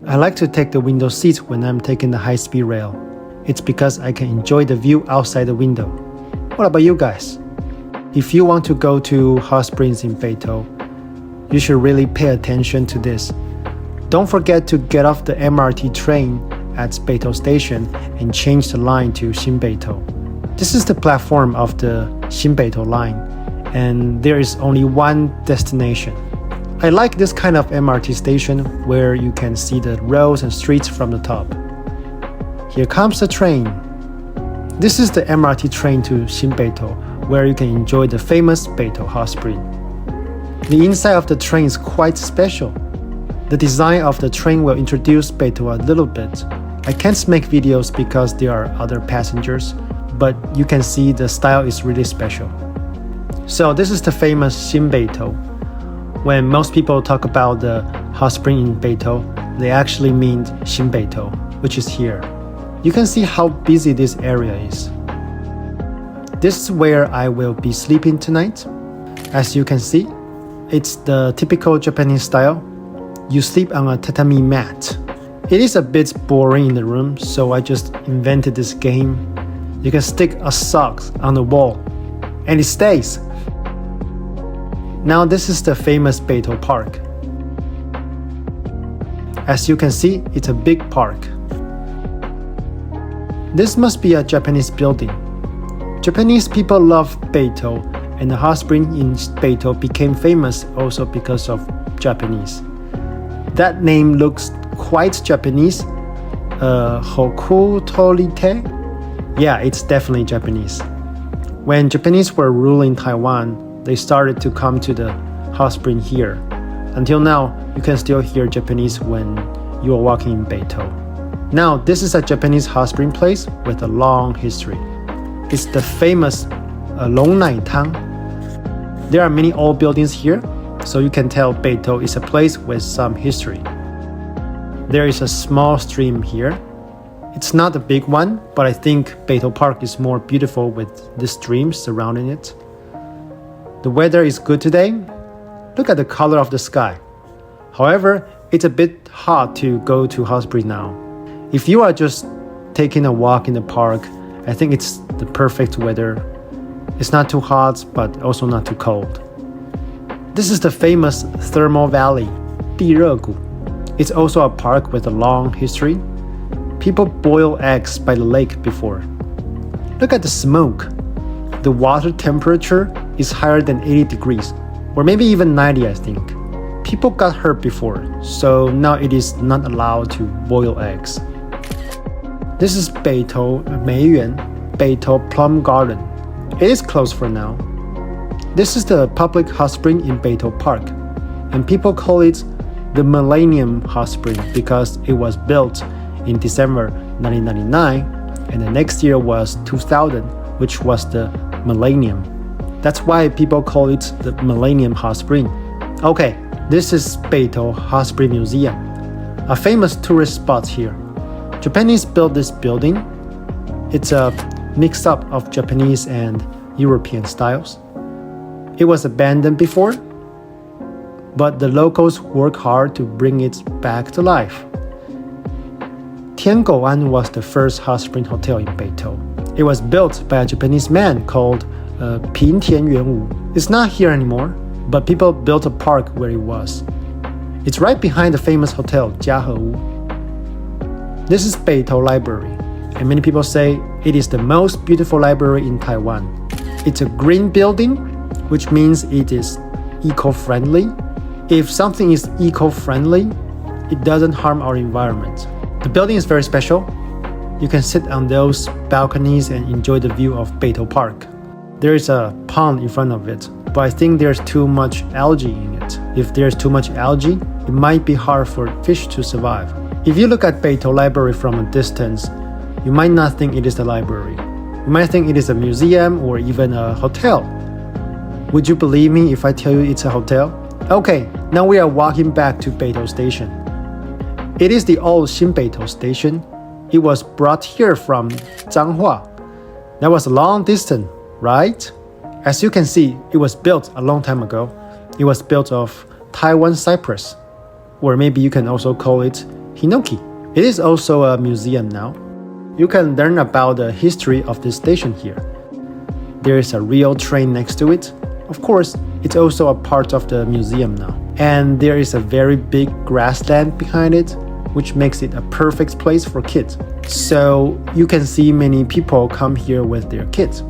I like to take the window seat when I'm taking the high-speed rail. It's because I can enjoy the view outside the window. What about you guys? If you want to go to hot springs in Beitou, you should really pay attention to this. Don't forget to get off the MRT train at Beitou Station and change the line to Beitou. This is the platform of the Beitou line, and there is only one destination. I like this kind of MRT station where you can see the roads and streets from the top. Here comes the train. This is the MRT train to Beitou, where you can enjoy the famous Beitou hot spring. The inside of the train is quite special. The design of the train will introduce Beitou a little bit. I can't make videos because there are other passengers, but you can see the style is really special. So this is the famous Beitou. When most people talk about the hot spring in Beitou, they actually mean Beitou, which is here. You can see how busy this area is. This is where I will be sleeping tonight. As you can see, it's the typical Japanese style. You sleep on a tatami mat. It is a bit boring in the room, so I just invented this game. You can stick a sock on the wall, and it stays. Now this is the famous Beitou Park. As you can see, it's a big park. This must be a Japanese building. Japanese people love Beitou, and the hot spring in Beitou became famous also because of Japanese. That name looks quite Japanese. Hoku Torite? Yeah, it's definitely Japanese. When Japanese were ruling Taiwan, they started to come to the hot spring here. Until now, you can still hear Japanese when you are walking in Beitou. Now, this is a Japanese hot spring place with a long history. It's the famous Long Nai Tang. There are many old buildings here, so you can tell Beitou is a place with some history. There is a small stream here. It's not a big one, but I think Beitou Park is more beautiful with the stream surrounding it. The weather is good today. Look at the color of the sky. However, it's a bit hot to go to hot spring now. If you are just taking a walk in the park, I think it's the perfect weather. It's not too hot, but also not too cold. This is the famous thermal valley, 地热谷. It's also a park with a long history. People boil eggs by the lake before. Look at the smoke. The water temperature is higher than 80 degrees, or maybe even 90, I think. People got hurt before, so now it is not allowed to boil eggs. This is Beitou Meiyuan, Beitou Plum Garden. It is closed for now. This is the public hot spring in Beitou Park, and people call it the Millennium Hot Spring because it was built in December 1999, and the next year was 2000, which was the Millennium. That's why people call it the Millennium Hot Spring. Okay, this is Beitou Hot Spring Museum, a famous tourist spot here. Japanese built this building. It's a mix-up of Japanese and European styles. It was abandoned before, but the locals work hard to bring it back to life. Tiangouan was the first hot spring hotel in Beitou. It was built by a Japanese man called Pin Tianyuanwu. It's not here anymore, but people built a park where it was. It's right behind the famous hotel Jiahewu. This is Beitou Library, and many people say it is the most beautiful library in Taiwan. It's a green building, which means it is eco-friendly. If something is eco-friendly, it doesn't harm our environment. The building is very special. You can sit on those balconies and enjoy the view of Beitou Park. There is a pond in front of it, but I think there's too much algae in it. If there's too much algae, it might be hard for fish to survive. If you look at Beitou Library from a distance, you might not think it is a library. You might think it is a museum or even a hotel. Would you believe me if I tell you it's a hotel? Okay, now we are walking back to Beitou Station. It is the old Beitou Station. It was brought here from Zhanghua. That was a long distance, right? As you can see, it was built a long time ago. It was built of Taiwan cypress, or maybe you can also call it Hinoki. It is also a museum now. You can learn about the history of this station here. There is a real train next to it. Of course, it's also a part of the museum now. And there is a very big grassland behind it, which makes it a perfect place for kids. So you can see many people come here with their kids.